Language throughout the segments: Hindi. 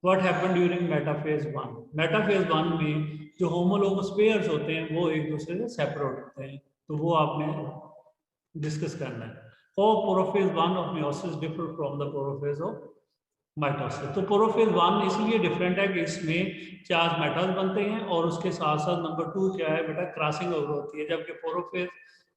What happen during metaphase one. Metaphase one में जो होमोलोगस पेयर्स होते हैं वो एक दूसरे से सेपरेट होते हैं, तो वो आपने डिस्कस करना है। How prophase one of meiosis differ from the prophase of mitosis. तो प्रोफेज वन इसलिए डिफरेंट है कि इसमें चार मेटास बनते हैं और उसके साथ साथ नंबर टू क्या है बेटा, क्रॉसिंग ओवर होती है। जबकि प्रोफेज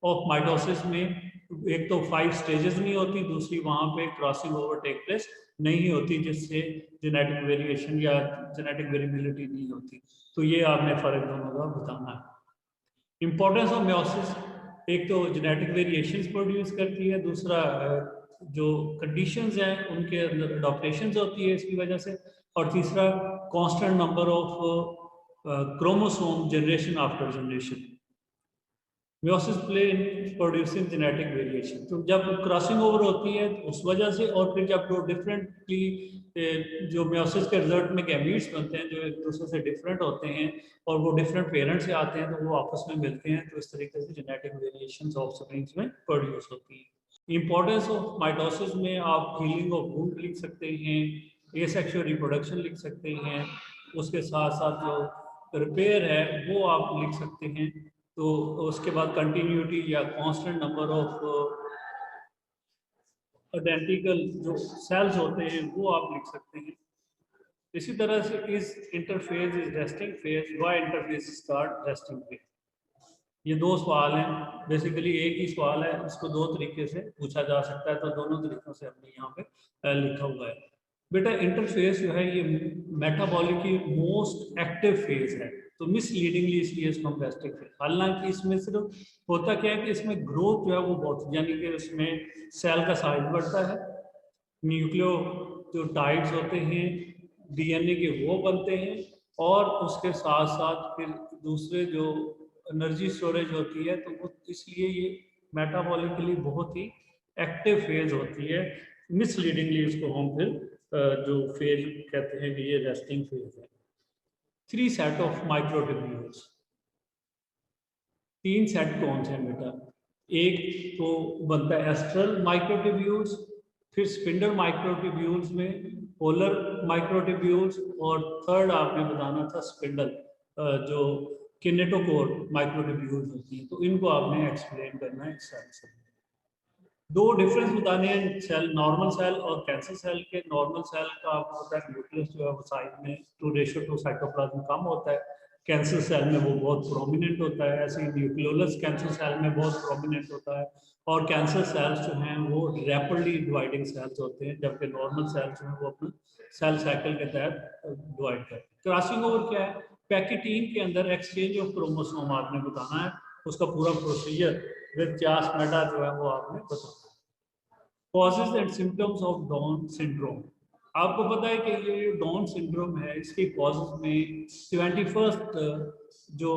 ऑफ माइटोसिस में एक तो 5 स्टेजेस नहीं होती, दूसरी वहां पे क्रॉसिंग ओवर टेक प्लेस नहीं होती, जिससे जेनेटिक वेरिएशन या जेनेटिक वेरिएबिलिटी नहीं होती। तो ये आपने फर्क दोनों का बताना है। इंपॉर्टेंस ऑफ मेयोसिस, एक तो जेनेटिक वेरिएशंस प्रोड्यूस करती है, दूसरा जो कंडीशंस हैं उनके अंदर अडॉप्टेशंस होती है इसकी वजह से, और तीसरा constant number of chromosome generation after generation. Meiosis play in producing genetic variation. तो जब क्रॉसिंग ओवर होती है तो उस वजह से, और फिर जब दो डिफरेंटली जो मेयोसिस के रिजल्ट में गैमीट्स बनते हैं जो एक दूसरे से डिफरेंट होते हैं और वो डिफरेंट पेरेंट्स से आते हैं, तो वो आपस में मिलते हैं, तो इस तरीके से जेनेटिक वेरिएशंस ऑफ स्प्रिंग्स में प्रोड्यूस होती है। इंपॉर्टेंस ऑफ माइटोसिस में आप हीलिंग ऑफ वुंड लिख सकते हैं, एसेक्सुअल रिप्रोडक्शन लिख सकते हैं, उसके साथ साथ जो रिपेयर है वो आप लिख सकते हैं। तो उसके बाद कंटिन्यूटी या कांस्टेंट नंबर ऑफ आइडेंटिकल जो सेल्स होते हैं वो आप लिख सकते हैं। इसी तरह से इस interphase is resting phase, why interphase start resting phase. ये दो सवाल हैं, बेसिकली एक ही सवाल है, इसको दो तरीके से पूछा जा सकता है, तो दोनों तरीकों से हमने यहाँ पे लिखा हुआ है। बेटा इंटरफेस जो है ये मेटाबॉलिक की मोस्ट एक्टिव फेज है, तो मिसलीडिंगली इसलिए इसको हम रेस्टिंग फेज। हालांकि इसमें सिर्फ होता क्या है कि इसमें ग्रोथ जो है वो बहुत, यानी कि उसमें सेल का साइज बढ़ता है, न्यूक्लियो जो टाइड्स होते हैं डीएनए के वो बनते हैं, और उसके साथ साथ फिर दूसरे जो एनर्जी स्टोरेज होती है, तो वो इसलिए ये मेटाबॉलिकली बहुत ही एक्टिव फेज होती है। मिसलीडिंगली इसको हम फिर जो फेज कहते हैं कि ये रेस्टिंग फेज है। 3 सेट ऑफ माइक्रोट्यूब्यूल्स, 3 सेट कौन से हैं बेटा? एक तो बनता है एस्ट्रल माइक्रोट्यूब्यूल्स, फिर स्पिंडल माइक्रोट्यूब्यूल्स में पोलर माइक्रोट्यूब्यूल्स, और थर्ड आपने बताना था स्पिंडल जो किनेटोकोर माइक्रोट्यूब्यूल्स होती हैं। तो इनको आपने एक्सप्लेन करना है सेल से। दो डिफरेंस बताने हैं सेल, नॉर्मल सेल और कैंसर सेल के। नॉर्मल सेल का आपको पता है न्यूक्लियस जो है वो साइज में 2:2 साइटोप्लाज्म कम होता है, कैंसर सेल में वो बहुत प्रोमिनेंट होता है। ऐसे ही न्यूक्लियोलस कैंसर सेल में बहुत प्रोमिनेंट होता है, और कैंसर सेल्स जो हैं वो रैपिडली डिवाइडिंग सेल्स होते हैं, जबकि नॉर्मल सेल्स जो हैं वो अपने सेल साइकिल के तहत डिवाइड करते हैं। क्रॉसिंग ओवर क्या है? पैकेटीन के अंदर एक्सचेंज ऑफ क्रोमोसोम आपने बताना है, उसका पूरा प्रोसीजर विद चार्ल्स जो है वो आपने बताना है। Causes and symptoms of down syndrome. आपको पता है कि ये डाउन सिंड्रोम है, इसके कॉजेज में 71st जो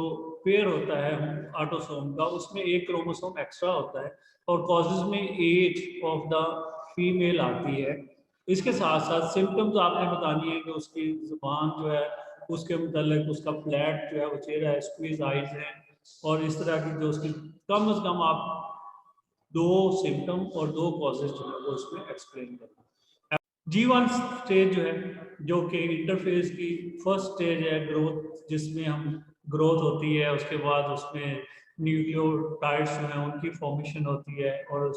पेयर होता है ऑटोसोम का, उसमें एक क्रोमोसोम एक्स्ट्रा होता है, और कॉजेज में एज ऑफ द फीमेल आती है। इसके साथ साथ सिम्टम्स आपने बतानी है कि उसकी जुबान जो है उसके मतलब उसका फ्लैट जो है वो चेहरा है, स्क्वीज आइज है, और इस तरह की जो उसकी कम से कम आप दो सिम्टम और दो कॉजेज जो है वो इसमें एक्सप्लेन करना है। G1 स्टेज जो है, जो कि इंटरफेस की फर्स्ट स्टेज है ग्रोथ, जिसमें हम ग्रोथ होती है, उसके बाद उसमें न्यूक्लियोटाइड्स जो हैं उनकी फॉर्मेशन होती है और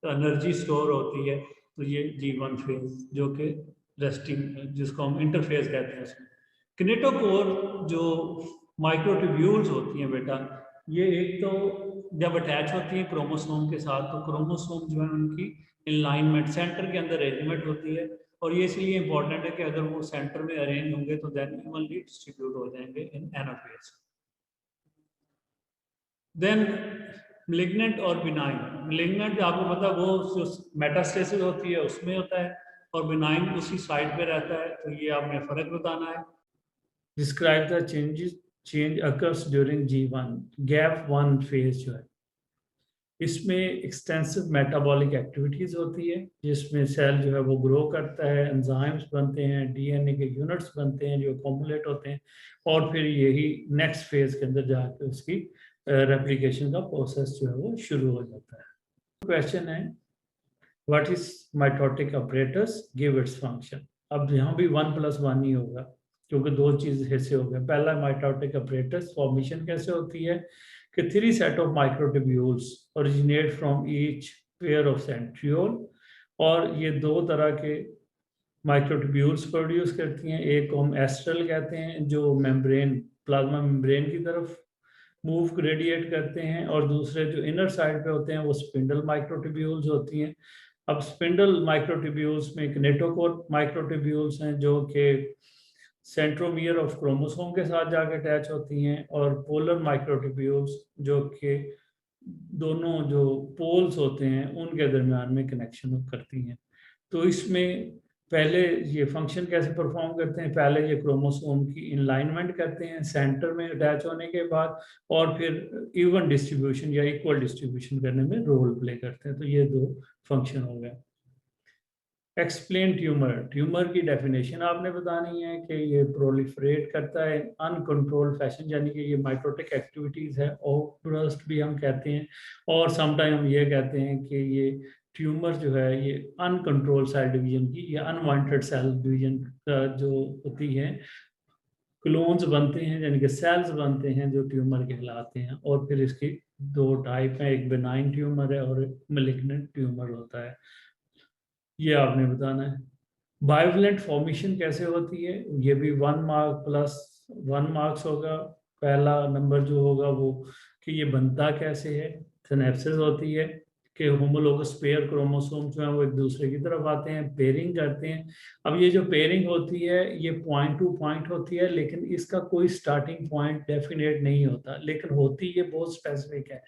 एनर्जी स्टोर होती है। तो ये G1 फेज जो कि रेस्टिंग, जिसको हम इंटरफेस कहते हैं, उसमें किनेटोकोर जो माइक्रोट्यूब्यूल्स होती हैं बेटा, ये एक तो जब अटैच होती है क्रोमोसोम के साथ, तो क्रोमोसोम जो है उनकी अलाइनमेंट सेंटर के अंदर अरेंजमेंट होती है, और ये इसलिए इंपॉर्टेंट है कि अगर वो सेंटर में अरेंज होंगे तो देन इवनली डिस्ट्रीब्यूट हो जाएंगे इन एनाफेज। देन मिलिग्नेंट और बिनाइन। मिलिग्नेंट आपको पता है वो जो मेटास्टेसिस होती है उसमें होता है, और बिनाइन उसी साइड पे रहता है, तो ये आपने फर्क बताना है। Describe the changes change occurs during G1 gap 1 phase जो है, इसमें एक्सटेंसिव मेटाबॉलिक एक्टिविटीज होती है, जिसमें सेल जो है वो ग्रो करता है, एंजाइम्स बनते हैं, डीएनए के यूनिट्स बनते हैं जो अकोमुलेट होते हैं, और फिर यही नेक्स्ट फेज के अंदर जाकर उसकी रेप्लिकेशन का प्रोसेस जो है वो शुरू हो जाता है। क्वेश्चन है what is mitotic apparatus, give its function. अब यहाँ भी 1+1 ही होगा क्योंकि दो चीज हिस्से हो गए। पहला माइटोटिक अपरेटस फॉर्मेशन कैसे होती है कि 3 set of microtubules originate from each pair of centriole, और ये दो तरह के माइक्रोट्यूब्यूल्स प्रोड्यूस करती हैं। एक को हम एस्ट्रल कहते हैं जो मेम्ब्रेन प्लाज्मा मेम्ब्रेन की तरफ मूव रेडिएट करते हैं, और दूसरे जो इनर साइड पे होते हैं वो स्पिंडल माइक्रोट्यूब्यूल्स होती हैं। अब स्पिंडल माइक्रोट्यूब्यूल्स में किनेटोकोर माइक्रोट्यूब्यूल्स हैं जो कि सेंट्रोमियर ऑफ क्रोमोसोम के साथ जाके अटैच होती हैं, और पोलर माइक्रोट्यूब्यूल्स जो कि दोनों जो पोल्स होते हैं उनके दरमियान में कनेक्शन करती हैं। तो इसमें पहले ये फंक्शन कैसे परफॉर्म करते हैं, पहले ये क्रोमोसोम की इनलाइनमेंट करते हैं सेंटर में अटैच होने के बाद, और फिर इवन डिस्ट्रीब्यूशन या इक्वल डिस्ट्रीब्यूशन करने में रोल प्ले करते हैं। तो ये दो फंक्शन हो गए। Explain tumour. ट्यूमर की डेफिनेशन आपने बतानी है कि ये प्रोलिफरेट करता है अनकंट्रोल्ड फैशन, यानी कि ये माइटोटिक एक्टिविटीज़ है, ओवरबर्स्ट भी हम कहते हैं, और समटाइम हम ये कहते हैं कि ये ट्यूमर जो है ये अनकंट्रोल्ड सेल डिवीजन की या अनवांटेड सेल डिवीजन का जो होती है, क्लोन्स बनते हैं यानी कि सेल्स बनते हैं जो ट्यूमर कहलाते हैं। और फिर इसकी दो टाइप हैं, एक बेनाइन ट्यूमर है और मेलिग्नेंट ट्यूमर होता है, ये आपने बताना है। बायोवेलेंट फॉर्मेशन कैसे होती है, ये भी 1 मार्क प्लस 1 मार्क्स होगा। पहला नंबर जो होगा वो कि ये बनता कैसे है, सिनेप्सिस होती है कि होमोलोगस पेयर क्रोमोसोम जो है वो एक दूसरे की तरफ आते हैं, पेयरिंग करते हैं। अब ये जो पेयरिंग होती है ये पॉइंट टू पॉइंट होती है, लेकिन इसका कोई स्टार्टिंग पॉइंट डेफिनेट नहीं होता, लेकिन होती ये बहुत स्पेसिफिक है।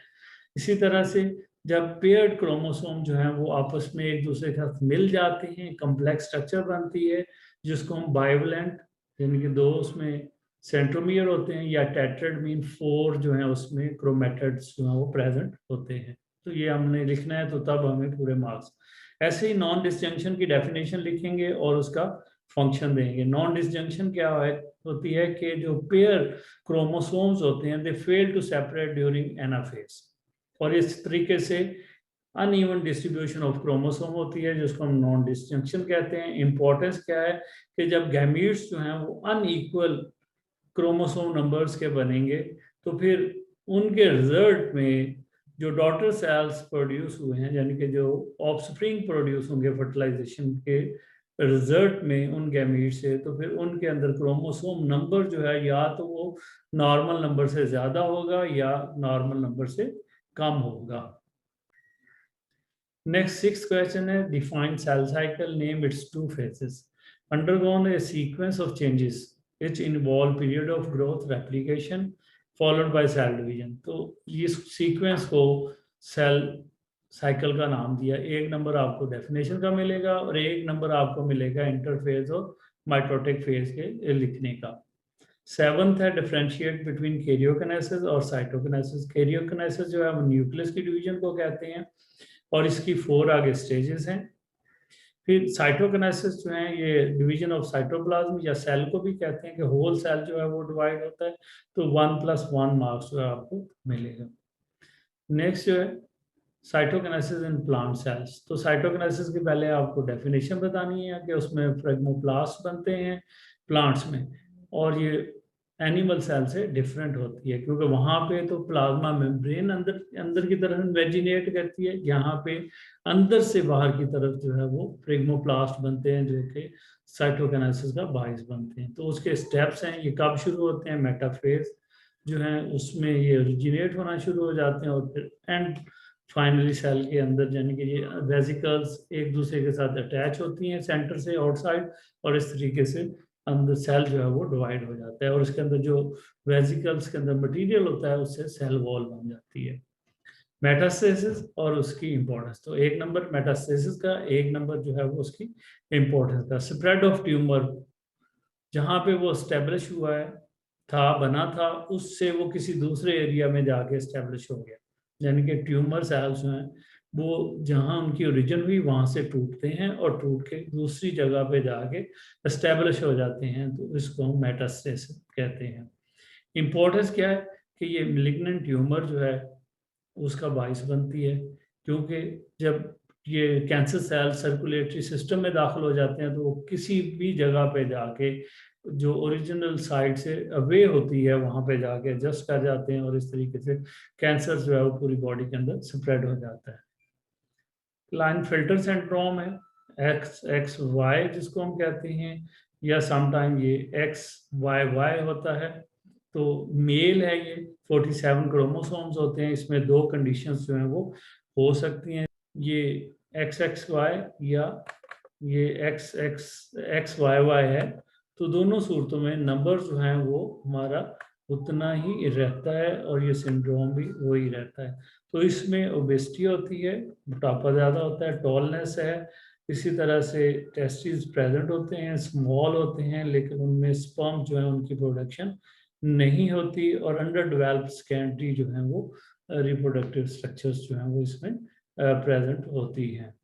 इसी तरह से जब पेयर्ड क्रोमोसोम जो है वो आपस में एक दूसरे के साथ मिल जाते हैं, कम्प्लेक्स स्ट्रक्चर बनती है जिसको हम बायोवेलेंट, यानी कि दो उसमें सेंट्रोमियर होते हैं, या टेट्राड मीन 4 जो है उसमें क्रोमेटिड्स जो है वो प्रेजेंट होते हैं। तो ये हमने लिखना है, तो तब हमें पूरे मार्क्स। ऐसे ही नॉन डिसजंक्शन की डेफिनेशन लिखेंगे और उसका फंक्शन देंगे। नॉन डिसजंक्शन क्या है, होती है कि जो पेयर क्रोमोसोम्स होते हैं they fail to separate during anaphase, और इस तरीके से अनइवन डिस्ट्रीब्यूशन ऑफ क्रोमोसोम होती है जिसको हम नॉन डिसजंक्शन कहते हैं। इंपॉर्टेंस क्या है कि जब गैमीट्स जो हैं वो अनइक्वल क्रोमोसोम नंबर्स के बनेंगे तो फिर उनके रिजल्ट में जो डॉटर सेल्स प्रोड्यूस हुए हैं, यानी कि जो ऑफस्प्रिंग प्रोड्यूस होंगे फर्टिलाइजेशन के रिजल्ट में उन गैमीट से, तो फिर उनके अंदर क्रोमोसोम नंबर जो है या तो वो नॉर्मल नंबर से ज़्यादा होगा या नॉर्मल नंबर से कम होगा। नेक्स्ट 6th क्वेश्चन है, define cell cycle, name its 2 phases, undergone a sequence of changes which involve period of growth, replication followed by cell division। तो इस सीक्वेंस को सेल साइकिल का नाम दिया। एक नंबर आपको डेफिनेशन का मिलेगा और एक नंबर आपको मिलेगा इंटरफेज और माइटोटिक फेज के लिखने का। 7th है डिफरेंशिएट बिटवीन कैरियोकिनेसिस और साइटोकिनेसिस। कैरियोकिनेसिस जो है वो न्यूक्लियस की डिवीजन को कहते हैं और इसकी 4 आगे स्टेजेस हैं। फिर साइटोकिनेसिस जो है ये डिवीजन ऑफ साइटोप्लाज्म या सेल को भी कहते हैं कि होल सेल जो है वो डिवाइड होता है। तो 1+1 मार्क्स जो है आपको मिलेगा। नेक्स्ट जो है साइटोकिनेसिस इन प्लांट सेल्स। तो साइटोकिनेसिस की पहले आपको डेफिनेशन बतानी है कि उसमें फ्रेगमोप्लास्ट बनते हैं प्लांट्स में, और ये एनिमल सेल से डिफरेंट होती है क्योंकि वहाँ पे तो प्लाज्मा मेम्ब्रेन अंदर अंदर की तरफ वेजिनेट करती है, यहाँ पे अंदर से बाहर की तरफ जो है वो फ्रेगमोप्लास्ट बनते हैं जो कि साइटोकिनेसिस का बाइस बनते हैं। तो उसके स्टेप्स हैं, ये कब शुरू होते हैं, मेटाफेज जो है उसमें ये ओरिजिनेट होना शुरू हो जाते हैं, और फिर एंड फाइनली सेल के अंदर यानी कि ये वेसिकल्स एक दूसरे के साथ अटैच होती हैं सेंटर से आउटसाइड, और इस तरीके से अंदर सेल जो है वो डिवाइड हो जाता है, और उसके अंदर जो वेसिकल्स के अंदर मटेरियल होता है उससे सेल वॉल बन जाती है। मेटास्टेसिस और उसकी इंपॉर्टेंस, तो एक नंबर मेटास्टेसिस का, एक नंबर जो है वो उसकी इंपॉर्टेंस का। स्प्रेड ऑफ ट्यूमर, जहाँ पे वो स्टेब्लिश हुआ है था बना था उससे वो किसी दूसरे एरिया में जाके स्टेब्लिश हो गया, यानी कि ट्यूमर सेल्स जो हैं वो जहाँ उनकी ओरिजिन हुई वहाँ से टूटते हैं और टूट के दूसरी जगह पे जाके एस्टेब्लिश हो जाते हैं, तो इसको हम मेटास्टेसिस कहते हैं। इम्पोर्टेंस क्या है कि ये मेलिग्नेंट ट्यूमर जो है उसका बाइस बनती है, क्योंकि जब ये कैंसर सेल सर्कुलेटरी सिस्टम में दाखिल हो जाते हैं, तो वो किसी भी जगह पे जाके जो ओरिजिनल साइट से अवे होती है वहां पे जाके एडजस्ट कर जाते हैं, और इस तरीके से कैंसर जो है वो पूरी बॉडी के अंदर स्प्रेड हो जाता है। क्लाइन फिल्टर सिंड्रोम है, XXY जिसको हम कहते हैं, या समटाइम ये XYY होता है। तो मेल है ये, 47 क्रोमोसोम्स होते हैं, इसमें 2 कंडीशंस जो हैं वो हो सकती हैं, ये XXY या ये XYY है। तो दोनों सूरतों में नंबर जो हैं वो हमारा उतना ही रहता है, और ये सिंड्रोम भी वही रहता है। तो इसमें ओबेसिटी होती है, मोटापा ज़्यादा होता है, टॉलनेस है, इसी तरह से टेस्टिस प्रेजेंट होते हैं, स्मॉल होते हैं, लेकिन उनमें स्पर्म जो है उनकी प्रोडक्शन नहीं होती, और अंडर डेवलप्ड स्कैंड्री जो है वो रिप्रोडक्टिव स्ट्रक्चर्स जो हैं वो इसमें प्रेजेंट होती हैं।